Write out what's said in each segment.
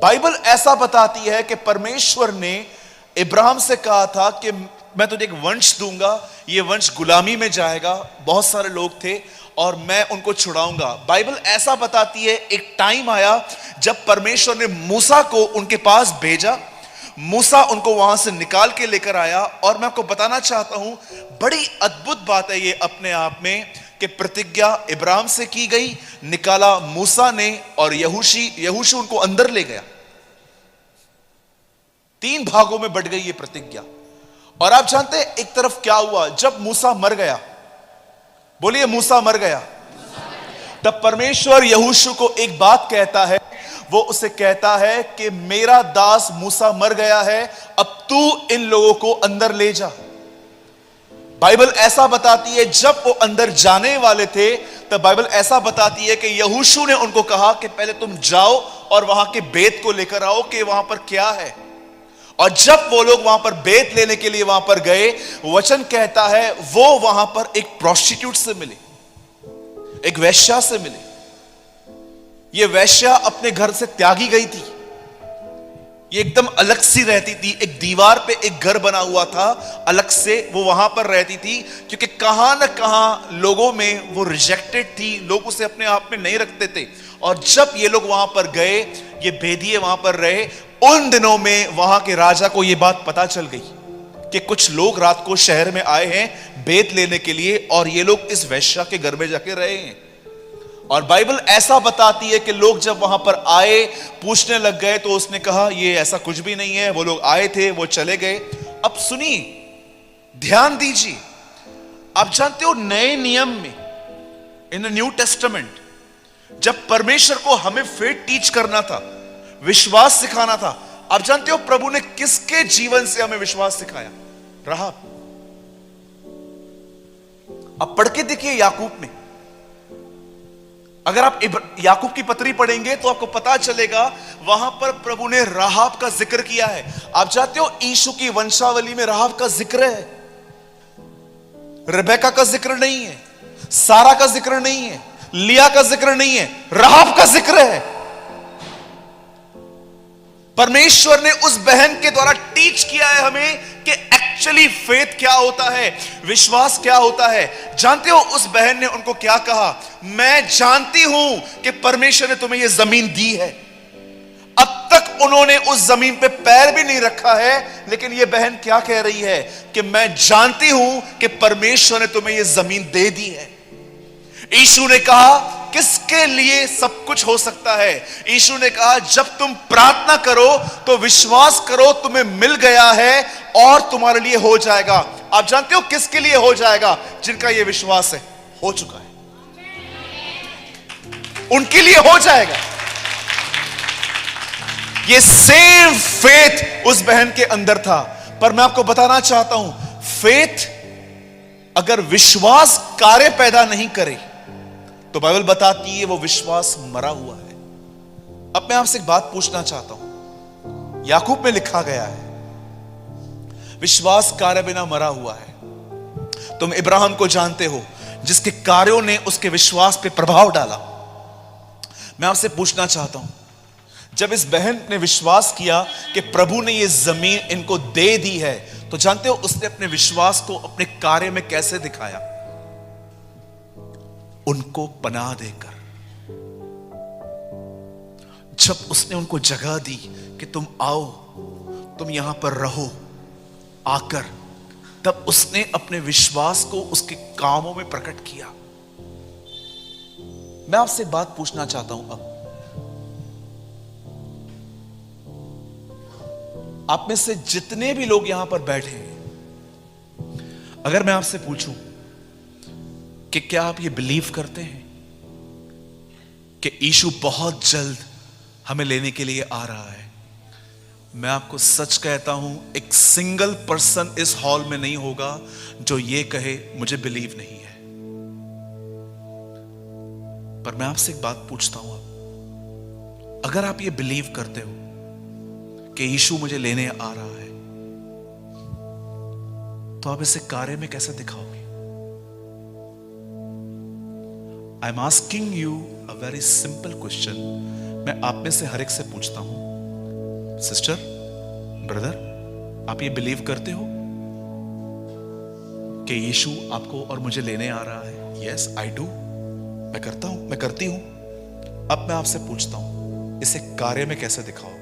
Bible ऐसा बताती है कि परमेश्वर ने इब्राहिम से कहा था कि मैं तुझे एक वंश दूंगा, ये वंश गुलामी में जाएगा, बहुत सारे लोग थे और मैं उनको छुड़ाऊंगा। बाइबल ऐसा बताती है एक टाइम आया जब परमेश्वर ने मूसा को उनके पास भेजा, मूसा उनको वहां से निकाल के लेकर आया। और मैं आपको बताना चाहता हूं, बड़ी अद्भुत बात है ये अपने आप में कि प्रतिज्ञा इब्राहिम से की गई, निकाला मूसा ने, और यहोशू उनको अंदर ले गया। 3 भागों में बढ़ गई ये प्रतिज्ञा। और आप जानते हैं एक तरफ क्या हुआ, जब मूसा मर गया, बोलिए मूसा मर गया, तब परमेश्वर यहोशू को एक बात कहता है। वो उसे कहता है कि मेरा दास मूसा मर गया है, अब तू इन लोगों को अंदर ले जा। बाइबल ऐसा बताती है जब वो अंदर जाने वाले थे, तब बाइबल ऐसा बताती है कि यहोशू ने उनको कहा कि पहले तुम जाओ और वहां के बेत को लेकर आओ कि वहां पर क्या है। और जब वो लोग वहां पर बेत लेने के लिए वहां पर गए, वचन कहता है वो वहां पर एक प्रोस्टिट्यूट से मिले, एक वेश्या से मिले। ये वेश्या अपने घर से त्यागी गई थी, ये एकदम अलग सी रहती थी, एक दीवार पे एक घर बना हुआ था, अलग से वो वहां पर रहती थी, क्योंकि कहां ना कहां लोगों में वो रिजेक्टेड थी, लोग उसे अपने आप में नहीं रखते थे। और जब ये लोग वहां पर गए, ये भेदिए वहां पर रहे, उन दिनों में वहां के राजा को ये बात पता चल गई कि कुछ लोग रात को शहर में आए हैं बेत लेने के लिए, और ये लोग इस वेश्या के घर में जाके रहे हैं। और बाइबल ऐसा बताती है कि लोग जब वहां पर आए, पूछने लग गए, तो उसने कहा ये ऐसा कुछ भी नहीं है, वो लोग आए थे, वो चले गए। अब सुनिए, ध्यान दीजिए, आप जानते हो नए नियम में, इन द न्यू टेस्टामेंट, जब परमेश्वर को हमें फेथ टीच करना था, विश्वास सिखाना था, आप जानते हो प्रभु ने किसके जीवन से हमें विश्वास सिखाया? राहाब। अब पढ़ के देखिए याकूब में, अगर आप याकूब की पत्री पढ़ेंगे तो आपको पता चलेगा वहां पर प्रभु ने राहाब का जिक्र किया है। आप जानते हो यीशु की वंशावली में राहाब का जिक्र है, रेबेका का जिक्र नहीं है, सारा का जिक्र नहीं है, लिया का जिक्र नहीं है, राहाब का जिक्र है। परमेश्वर ने उस बहन के द्वारा टीच किया है हमें कि एक्चुअली फेथ क्या होता है, विश्वास क्या होता है। जानते हो उस बहन ने उनको क्या कहा? मैं जानती हूं कि परमेश्वर ने तुम्हें यह जमीन दी है। अब तक उन्होंने उस जमीन पे पैर भी नहीं रखा है, लेकिन यह बहन क्या कह रही है कि मैं जानती हूं कि परमेश्वर ने तुम्हें यह जमीन दे दी है। यीशु ने कहा किसके लिए सब कुछ हो सकता है? यीशु ने कहा जब तुम प्रार्थना करो तो विश्वास करो तुम्हें मिल गया है और तुम्हारे लिए हो जाएगा। आप जानते हो किसके लिए हो जाएगा? जिनका यह विश्वास है, हो चुका है, उनके लिए हो जाएगा। ये सेम फेथ उस बहन के अंदर था। पर मैं आपको बताना चाहता हूं, फेथ अगर विश्वास कार्य पैदा नहीं करे तो बाइबल बताती है वो विश्वास मरा हुआ है। अब मैं आपसे एक बात पूछना चाहता हूं, याकूब में लिखा गया है विश्वास कार्य बिना मरा हुआ है। तुम इब्राहिम को जानते हो जिसके कार्यों ने उसके विश्वास पे प्रभाव डाला। मैं आपसे पूछना चाहता हूं, जब इस बहन ने विश्वास किया कि प्रभु ने यह जमीन इनको दे दी है, तो जानते हो उसने अपने विश्वास को अपने कार्य में कैसे दिखाया? उनको पनाह देकर। जब उसने उनको जगह दी कि तुम आओ, तुम यहां पर रहो आकर, तब उसने अपने विश्वास को उसके कामों में प्रकट किया। मैं आपसे बात पूछना चाहता हूं, अब आप में से जितने भी लोग यहां पर बैठे हैं, अगर मैं आपसे पूछूं कि क्या आप ये बिलीव करते हैं कि यीशु बहुत जल्द हमें लेने के लिए आ रहा है? मैं आपको सच कहता हूं, एक सिंगल पर्सन इस हॉल में नहीं होगा जो ये कहे मुझे बिलीव नहीं है। पर मैं आपसे एक बात पूछता हूं, अगर आप ये बिलीव करते हो कि यीशु मुझे लेने आ रहा है, तो आप इसे कार्य में कैसे दिखाओगे? I am asking you a very simple question. मैं आप में से हर एक से पूछता हूं, सिस्टर, ब्रदर, आप ये बिलीव करते हो कि यीशु आपको और मुझे लेने आ रहा है? यस आई डू, मैं करता हूं, मैं करती हूं। अब मैं आपसे पूछता हूं, इसे कार्य में कैसे दिखाओगे?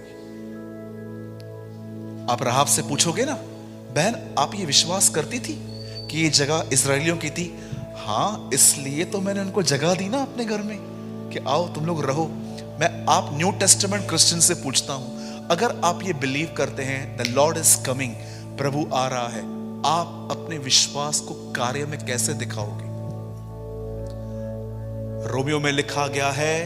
आप राहाब से पूछोगे ना, बहन आप ये विश्वास करती थी कि ये जगह इजरायलियों की थी? हाँ, इसलिए तो मैंने उनको जगह दी ना अपने घर में कि आओ तुम लोग रहो। मैं आप न्यू टेस्टामेंट क्रिश्चियन से पूछता हूं, अगर आप ये बिलीव करते हैं द लॉर्ड इज कमिंग, प्रभु आ रहा है, आप अपने विश्वास को कार्य में कैसे दिखाओगे? रोमियो में लिखा गया है,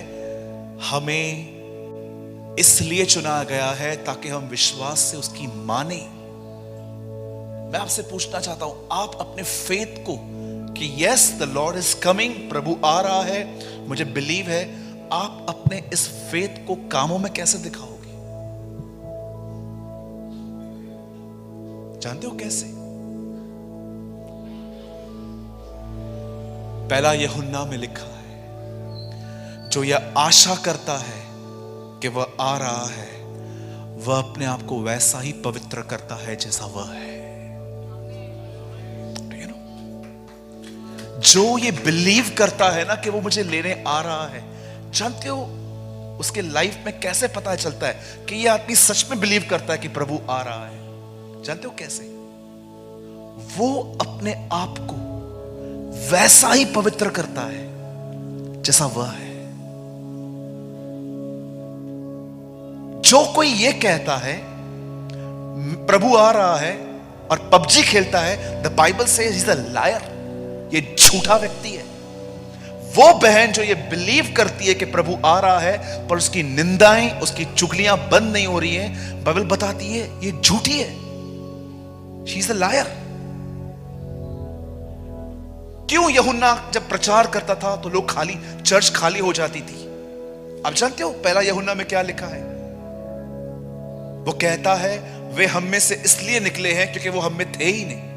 हमें इसलिए चुना गया है ताकि हम विश्वास से उसकी माने। मैं आपसे पूछना चाहता हूं, आप अपने फेथ को कि yes the lord is coming, प्रभु आ रहा है, मुझे बिलीव है, आप अपने इस फेथ को कामों में कैसे दिखाओगे? जानते हो कैसे? पहला यूहन्ना में लिखा है, जो यह आशा करता है कि वह आ रहा है, वह अपने आप को वैसा ही पवित्र करता है जैसा वह है। जो ये बिलीव करता है ना कि वो मुझे लेने आ रहा है, जानते हो उसके लाइफ में कैसे पता चलता है कि ये आदमी सच में बिलीव करता है कि प्रभु आ रहा है? जानते हो कैसे? वो अपने आप को वैसा ही पवित्र करता है जैसा वह है। जो कोई ये कहता है प्रभु आ रहा है और पबजी खेलता है, द बाइबल से इज अ लायर, ये झूठा व्यक्ति है। वो बहन जो ये बिलीव करती है कि प्रभु आ रहा है पर उसकी निंदाएं, उसकी चुगलियां बंद नहीं हो रही हैं, बाइबल बताती है ये झूठी है, शी इज अ लायर। क्यों यूहन्ना जब प्रचार करता था तो लोग खाली, चर्च खाली हो जाती थी? आप जानते हो पहला यूहन्ना में क्या लिखा है? वो कहता है वे हम में से इसलिए निकले हैं क्योंकि वो हम में थे ही नहीं।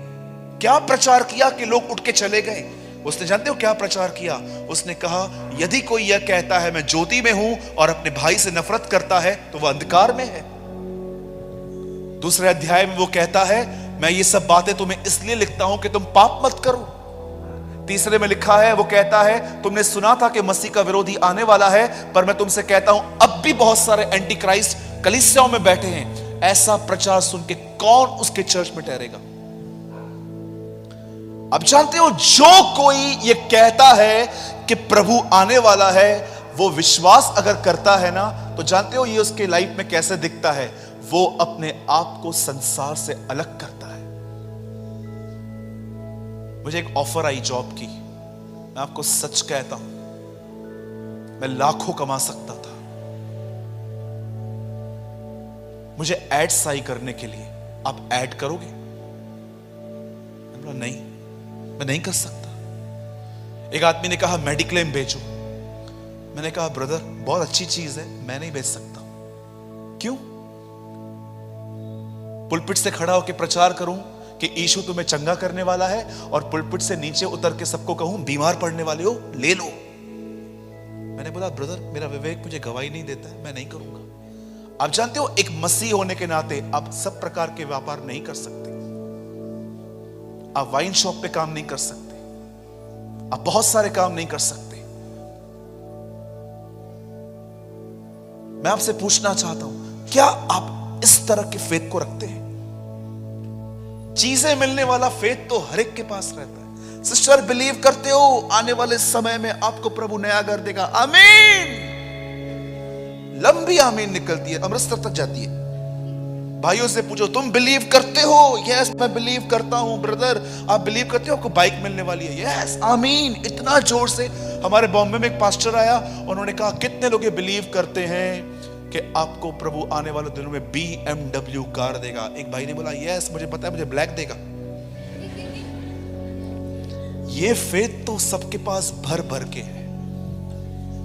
क्या प्रचार किया कि लोग उठ के चले गए? उसने, जानते हो क्या प्रचार किया? उसने कहा यदि कोई यह कहता है मैं ज्योति में हूं और अपने भाई से नफरत करता है तो वह अंधकार में है। दूसरे अध्याय में वो कहता है मैं ये सब बातें तुम्हें इसलिए लिखता हूं कि तुम पाप मत करो। तीसरे में लिखा है, वो कहता है तुमने सुना था कि मसीह का विरोधी आने वाला है, पर मैं तुमसे कहता हूं अब भी बहुत सारे एंटी क्राइस्ट कलीसियाओं में बैठे हैं। ऐसा प्रचार सुन के कौन उसके चर्च में ठहरेगा? अब जानते हो जो कोई ये कहता है कि प्रभु आने वाला है, वो विश्वास अगर करता है ना, तो जानते हो ये उसके लाइफ में कैसे दिखता है? वो अपने आप को संसार से अलग करता है। मुझे एक ऑफर आई जॉब की, मैं आपको सच कहता हूं, मैं लाखों कमा सकता था। मुझे एड साई करने के लिए आप ऐड करोगे? नहीं, मैं नहीं कर सकता। एक आदमी ने कहा मेडिक्लेम बेचो। मैंने कहा ब्रदर बहुत अच्छी चीज है, मैं नहीं बेच सकता। क्यों? पुलपिट से खड़ा होकर प्रचार करूं कि यीशु तुम्हें चंगा करने वाला है और पुलपिट से नीचे उतर के सबको कहूं बीमार पड़ने वाले हो ले लो। मैंने बोला ब्रदर मेरा विवेक मुझे गवाही नहीं देता है, मैं नहीं करूंगा। आप जानते हो एक मसीह होने के नाते आप सब प्रकार के व्यापार नहीं कर सकते। आप वाइन शॉप पे काम नहीं कर सकते, आप बहुत सारे काम नहीं कर सकते। मैं आपसे पूछना चाहता हूं, क्या आप इस तरह के फेथ को रखते हैं? चीजें मिलने वाला फेथ तो हर एक के पास रहता है। सिस्टर बिलीव करते हो आने वाले समय में आपको प्रभु नया घर देगा? आमीन। लंबी आमीन निकलती है, अमृतसर तक जाती है। भाइयों से पूछो तुम बिलीव करते हो? यस मैं बिलीव करता हूं। ब्रदर आप बिलीव करते हो आपको बाइक मिलने वाली है? यस आमीन। इतना जोर से हमारे बॉम्बे में एक पास्टर आया, उन्होंने कहा कितने लोग बिलीव करते हैं कि आपको प्रभु आने वाले दिनों में BMW कार देगा? एक भाई ने बोला यस मुझे पता है, मुझे ब्लैक देगा। ये फेथ तो सबके पास भर भर के है।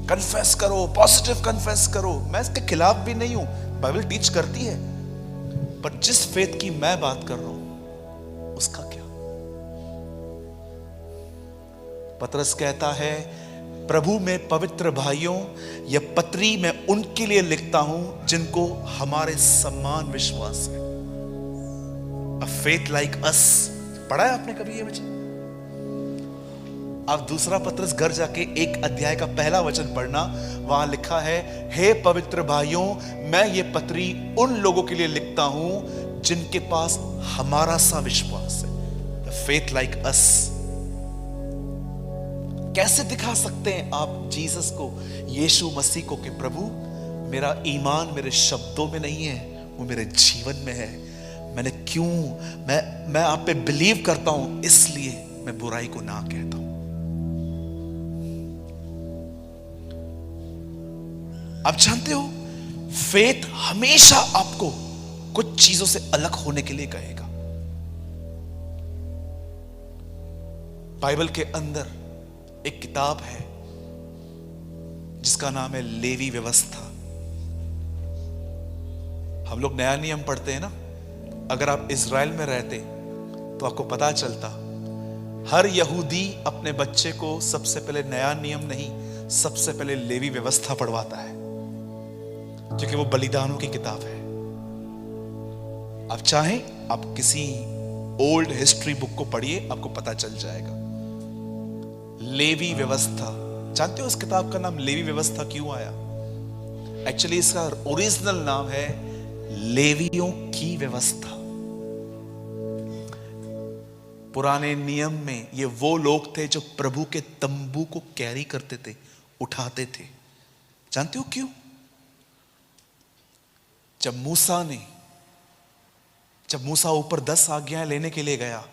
कन्फेस करो, पॉजिटिव कन्फेस करो। मैं इसके खिलाफ भी नहीं हूं, बाइबल टीच करती है, पर जिस फेथ की मैं बात कर रहा हूं उसका क्या? पतरस कहता है प्रभु में पवित्र भाइयों, यह पत्री मैं उनके लिए लिखता हूं जिनको हमारे समान विश्वास है। A faith like us, पढ़ा है आपने कभी ये वचन? आप दूसरा पत्रस घर जाके 1 अध्याय का पहला वचन पढ़ना, वहां लिखा है, हे पवित्र भाइयों, मैं ये पत्री उन लोगों के लिए लिखता हूं जिनके पास हमारा सा विश्वास है। The faith like us। कैसे दिखा सकते हैं आप जीसस को, यीशु मसीह को, कि प्रभु मेरा ईमान मेरे शब्दों में नहीं है, वो मेरे जीवन में है। मैंने क्यों, मैं आप पे बिलीव करता हूं, इसलिए मैं बुराई को ना कहता हूं। आप जानते हो, फेथ हमेशा आपको कुछ चीजों से अलग होने के लिए कहेगा। बाइबल के अंदर एक किताब है जिसका नाम है लेवी व्यवस्था। हम लोग नया नियम पढ़ते हैं ना। अगर आप इज़राइल में रहते तो आपको पता चलता, हर यहूदी अपने बच्चे को सबसे पहले नया नियम नहीं, सबसे पहले लेवी व्यवस्था पढ़वाता है, क्योंकि वो बलिदानों की किताब है। आप चाहें आप किसी ओल्ड हिस्ट्री बुक को पढ़िए, आपको पता चल जाएगा। लेवी व्यवस्था, जानते हो इस किताब का नाम लेवी व्यवस्था क्यों आया? एक्चुअली इसका ओरिजिनल नाम है लेवियों की व्यवस्था। पुराने नियम में ये वो लोग थे जो प्रभु के तंबू को कैरी करते थे, उठाते थे। जानते हो क्यों? जब मूसा ऊपर 10 आज्ञाएं लेने के लिए गया,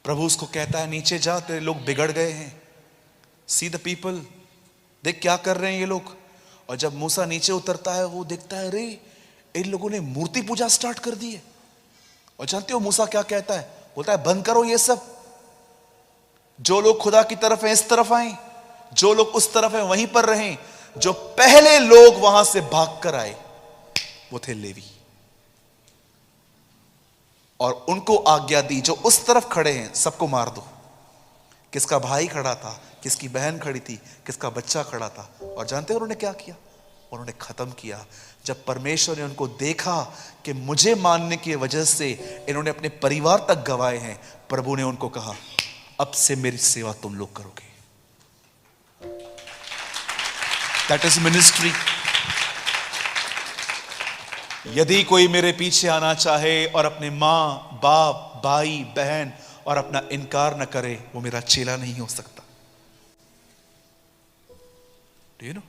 प्रभु उसको कहता है, नीचे जा, तेरे लोग बिगड़ गए हैं। सी द पीपल, देख क्या कर रहे हैं ये लोग। और जब मूसा नीचे उतरता है, वो देखता है, अरे इन लोगों ने मूर्ति पूजा स्टार्ट कर दी है। और जानते हो मूसा क्या कहता है? बोलता है, बंद करो ये सब। जो लोग खुदा की तरफ हैं इस तरफ आए, जो लोग उस तरफ हैं वहीं पर रहें। जो पहले लोग वहां से भागकर आए वो थे लेवी, और उनको आज्ञा दी, जो उस तरफ खड़े हैं सबको मार दो। किसका भाई खड़ा था, किसकी बहन खड़ी थी, किसका बच्चा खड़ा था। और जानते हो उन्होंने क्या किया? उन्होंने खत्म किया। जब परमेश्वर ने उनको देखा कि मुझे मानने की वजह से इन्होंने अपने परिवार तक गंवाए हैं, प्रभु ने उनको कहा, अब से मेरी सेवा तुम लोग करोगे। That is ministry. यदि कोई मेरे पीछे आना चाहे और अपने मां बाप भाई बहन और अपना इनकार न करे, वो मेरा चेला नहीं हो सकता। Do you know?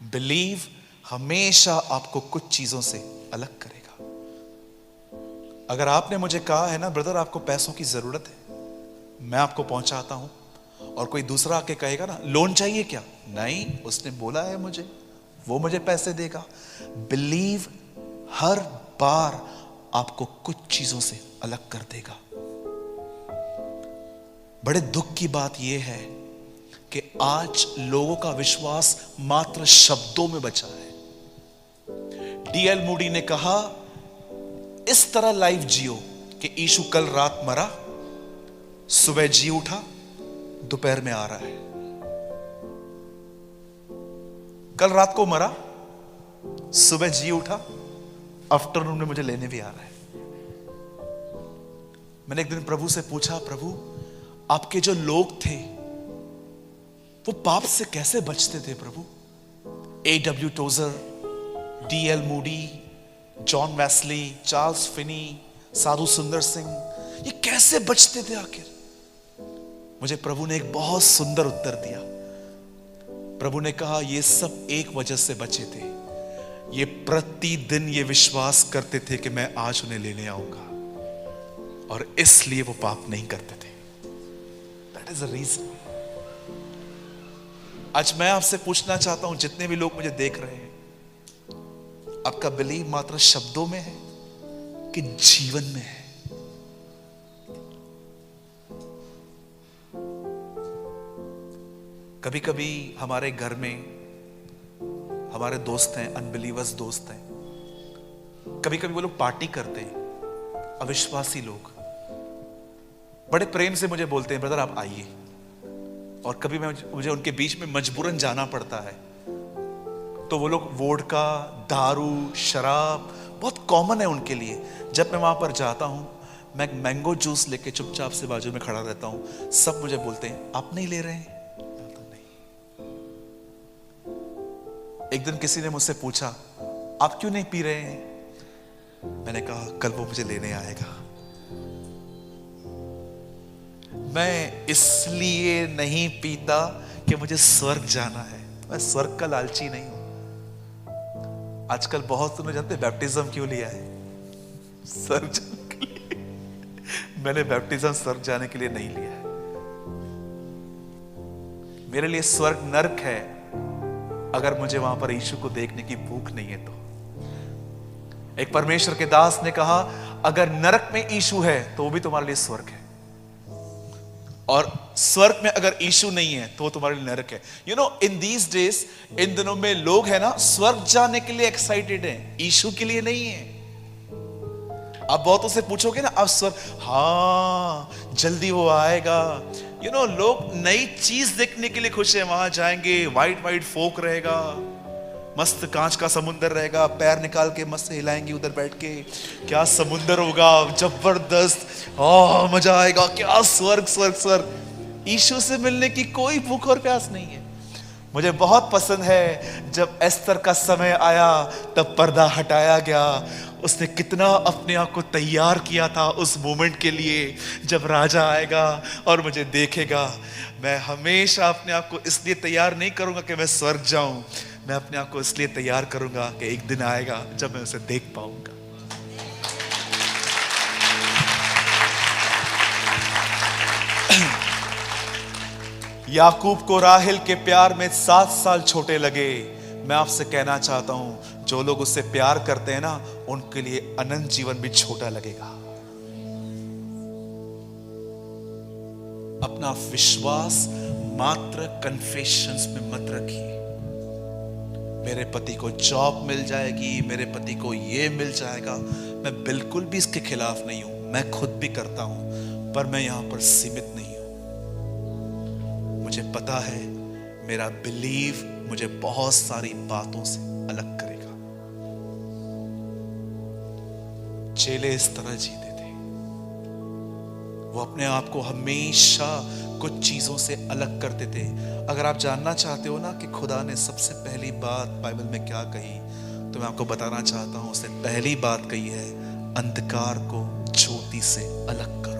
बिलीव हमेशा आपको कुछ चीजों से अलग करेगा। अगर आपने मुझे कहा है ना, ब्रदर आपको पैसों की जरूरत है, मैं आपको पहुंचाता हूं, और कोई दूसरा आके कहेगा ना, लोन चाहिए क्या? नहीं, उसने बोला है मुझे, वो मुझे पैसे देगा। बिलीव हर बार आपको कुछ चीजों से अलग कर देगा। बड़े दुख की बात यह है कि आज लोगों का विश्वास मात्र शब्दों में बचा है। D.L. मूडी ने कहा, इस तरह लाइफ जियो कि यीशु कल रात मरा, सुबह जी उठा, दोपहर में आ रहा है। कल रात को मरा, सुबह जी उठा, आफ्टरनून में मुझे लेने भी आ रहा है। मैंने एक दिन प्रभु से पूछा, प्रभु आपके जो लोग थे वो पाप से कैसे बचते थे प्रभु? A.W. Tozer, D.L. Moody, John Wesley, Charles Finney, Sadhu Sundar Singh, ये कैसे बचते थे आखिर? मुझे प्रभु ने एक बहुत सुंदर उत्तर दिया। प्रभु ने कहा, ये सब एक वजह से बचे थे, ये प्रतिदिन ये विश्वास करते थे कि मैं आज उन्हें लेने आऊंगा, और इसलिए वो पाप नहीं करते थे। That is a reason. आज मैं आपसे पूछना चाहता हूं, जितने भी लोग मुझे देख रहे हैं, आपका बिलीव मात्र शब्दों में है कि जीवन में है? कभी कभी हमारे घर में हमारे दोस्त हैं, अनबिलीवर्स दोस्त हैं, कभी कभी वो लोग पार्टी करते हैं, अविश्वासी लोग बड़े प्रेम से मुझे बोलते हैं, ब्रदर आप आइए, और कभी मुझे उनके बीच में मजबूरन जाना पड़ता है, तो वो लोग वोडका, दारू, शराब बहुत कॉमन है उनके लिए। जब मैं वहां पर जाता हूं, मैं मैंगो जूस लेके चुपचाप से बाजू में खड़ा रहता हूं। सब मुझे बोलते हैं आप नहीं ले रहे हैं? नहीं। एक दिन किसी ने मुझसे पूछा आप क्यों नहीं पी रहे हैं? मैंने कहा कल वो मुझे लेने आएगा। मैं इसलिए नहीं पीता कि मुझे स्वर्ग जाना है। मैं स्वर्ग का लालची नहीं हूं। आजकल बहुत लोग जानते हैं बैप्टिज्म क्यों लिया है? स्वर्ग जाने के लिए। मैंने बैप्टिज्म स्वर्ग जाने के लिए नहीं लिया है। मेरे लिए स्वर्ग नरक है अगर मुझे वहां पर यीशु को देखने की भूख नहीं है तो। एक परमेश्वर के दास ने कहा अगर नरक में यीशु है तो वो भी तुम्हारे लिए स्वर्ग है, और स्वर्ग में अगर यीशु नहीं है तो वो तुम्हारे लिए नरक है। You know in these days, इन दिनों में लोग है ना स्वर्ग जाने के लिए एक्साइटेड हैं, यीशु के लिए नहीं है। आप बहुतों से पूछोगे ना अब स्वर्ग, हाँ जल्दी वो आएगा। यू नो लोग नई चीज देखने के लिए खुश है, वहां जाएंगे, वाइट वाइट फोक रहेगा, मस्त कांच का समुंदर रहेगा, पैर निकाल के मस्त हिलाएंगे उधर बैठ के, क्या समुंदर होगा जबरदस्त, मजा आएगा, क्या स्वर्ग स्वर्ग स्वर्ग। यीशु से मिलने की कोई भूख और प्यास नहीं है। मुझे बहुत पसंद है जब एस्तर का समय आया तब पर्दा हटाया गया। उसने कितना अपने आप को तैयार किया था उस मोमेंट के लिए जब राजा आएगा और मुझे देखेगा। मैं हमेशा अपने आप को इसलिए तैयार नहीं करूंगा कि मैं स्वर्ग जाऊं, मैं अपने आप को इसलिए तैयार करूंगा कि एक दिन आएगा जब मैं उसे देख पाऊंगा। याकूब को राहेल के प्यार में 7 साल छोटे लगे। मैं आपसे कहना चाहता हूं जो लोग उससे प्यार करते हैं ना, उनके लिए अनंत जीवन भी छोटा लगेगा। अपना विश्वास मात्र कन्फेशंस में मत रखिए। मेरे पति को जॉब मिल जाएगी, मेरे पति को ये मिल जाएगा, मैं बिल्कुल भी इसके खिलाफ नहीं हूं। मैं खुद भी करता हूं, पर मैं यहां पर सीमित नहीं हूं। मुझे पता है मेरा बिलीव मुझे बहुत सारी बातों से अलग करेगा। चेले इस तरह जीते थे, वो अपने आप को हमेशा कुछ चीजों से अलग करते थे। अगर आप जानना चाहते हो ना कि खुदा ने सबसे पहली बात बाइबल में क्या कही, तो मैं आपको बताना चाहता हूं। उसने पहली बात कही है, अंधकार को ज्योति से अलग करो।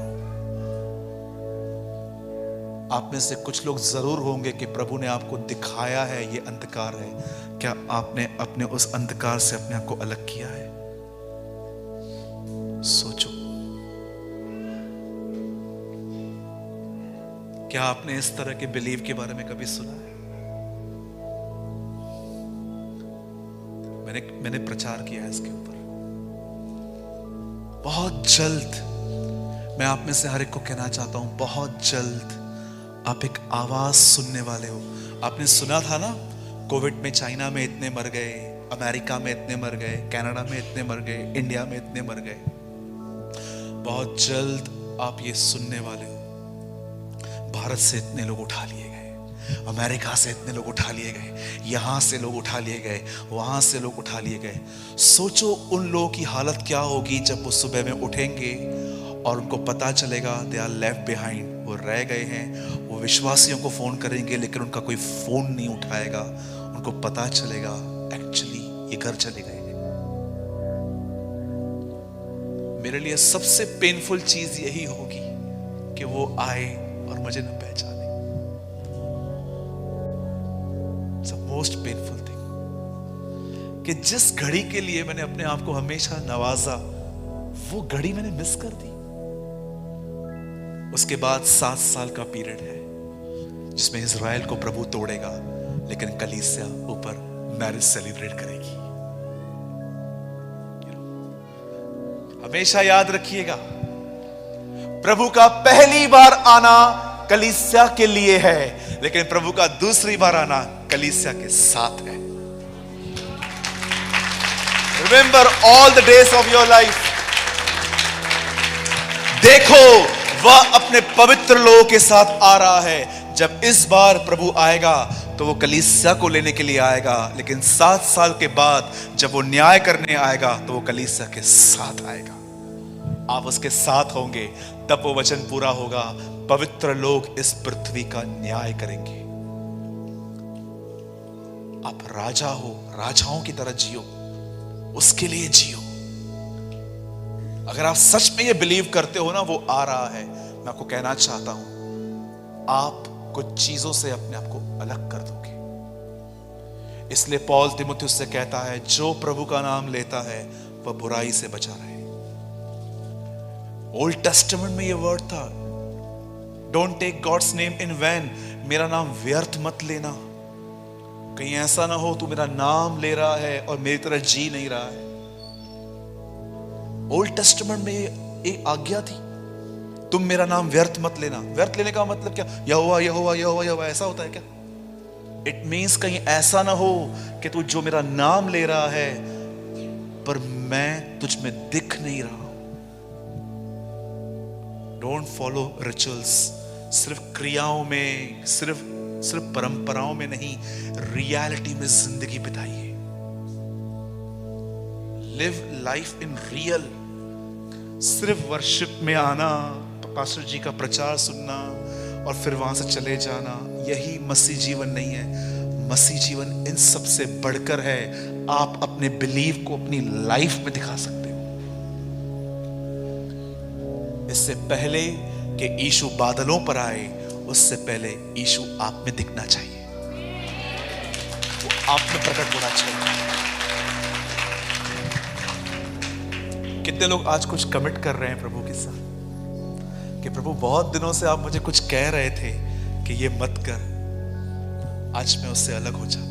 आप में से कुछ लोग जरूर होंगे कि प्रभु ने आपको दिखाया है ये अंधकार है। क्या आपने अपने उस अंधकार से अपने आप को अलग किया है? सोचो, क्या आपने इस तरह के बिलीव के बारे में कभी सुना है? मैंने प्रचार किया है इसके ऊपर। बहुत जल्द मैं आप में से हर एक को कहना चाहता हूं, बहुत जल्द आप एक आवाज सुनने वाले हो। आपने सुना था ना, कोविड में चाइना में इतने मर गए, अमेरिका में इतने मर गए, कनाडा में इतने मर गए, इंडिया में इतने मर गए। बहुत जल्द आप ये सुनने वाले हो, भारत से इतने लोग उठा लिए गए, अमेरिका से इतने लोग उठा लिए गए, यहां से लोग उठा लिए गए, वहां से लोग उठा लिए गए। सोचो उन लोगों की हालत क्या होगी जब वो सुबह में उठेंगे और उनको पता चलेगा दे आर लेफ्ट बिहाइंड, वो रह गए हैं। वो विश्वासियों को फोन करेंगे लेकिन उनका कोई फोन नहीं उठाएगा। उनको पता चलेगा एक्चुअली ये घर चले गए हैं। मेरे लिए सबसे पेनफुल चीज यही होगी कि वो आए और मुझे न पहचाने। मोस्ट पेनफुल थिंग कि जिस घड़ी के लिए मैंने अपने आप को हमेशा नवाजा, वो घड़ी मैंने मिस कर दी। उसके बाद 7 साल का पीरियड है जिसमें इज़राइल को प्रभु तोड़ेगा, लेकिन कलीसिया ऊपर मैरिज सेलिब्रेट करेगी। हमेशा याद रखिएगा, प्रभु का पहली बार आना कलीसिया के लिए है, लेकिन प्रभु का दूसरी बार आना कलीसिया के साथ है। Remember all the days of your life. देखो वह अपने पवित्र लोगों के साथ आ रहा है। जब इस बार प्रभु आएगा तो वो कलीसिया को लेने के लिए आएगा, लेकिन 7 साल के बाद जब वो न्याय करने आएगा तो वो कलीसिया के साथ आएगा। आप उसके साथ होंगे, तब वो वचन पूरा होगा, पवित्र लोग इस पृथ्वी का न्याय करेंगे। आप राजा हो, राजाओं की तरह जियो, उसके लिए जियो। अगर आप सच में ये बिलीव करते हो ना वो आ रहा है, मैं आपको कहना चाहता हूं, आप कुछ चीजों से अपने आप को अलग कर दोगे। इसलिए पौल तीमुथियुस से कहता है, जो प्रभु का नाम लेता है वह बुराई से बचा रहे। ओल्ड टेस्टामेंट में ये वर्ड था, don't take God's name in vain, मेरा नाम व्यर्थ मत लेना। कहीं ऐसा ना हो तू मेरा नाम ले रहा है और मेरी तरह जी नहीं रहा है। ओल्ड टेस्टामेंट में एक आज्ञा थी, तुम मेरा नाम व्यर्थ मत लेना। व्यर्थ लेने का मतलब क्या? यहोवा यहोवा यहोवा यहोवा ऐसा होता है क्या? इट मीन्स कहीं ऐसा ना हो कि तू जो मेरा नाम ले रहा है पर मैं तुझ में दिख नहीं रहा। डोंट फॉलो रिचुअल्स, सिर्फ क्रियाओं में, सिर्फ परंपराओं में नहीं, रियलिटी में जिंदगी बिताइए। Live life in real. सिर्फ वर्शिप में आना, पास्टर जी का प्रचार सुनना और फिर वहां से चले जाना, यही मसीह जीवन नहीं है। मसीह जीवन इन सब से बढ़कर है। आप अपने बिलीव को अपनी लाइफ में दिखा सकते हो। इससे पहले कि यीशु बादलों पर आए, उससे पहले यीशु आप में दिखना चाहिए, वो आप में प्रकट होना चाहिए। कितने लोग आज कुछ कमिट कर रहे हैं प्रभु के साथ कि प्रभु बहुत दिनों से आप मुझे कुछ कह रहे थे कि ये मत कर, आज मैं उससे अलग हो जाता।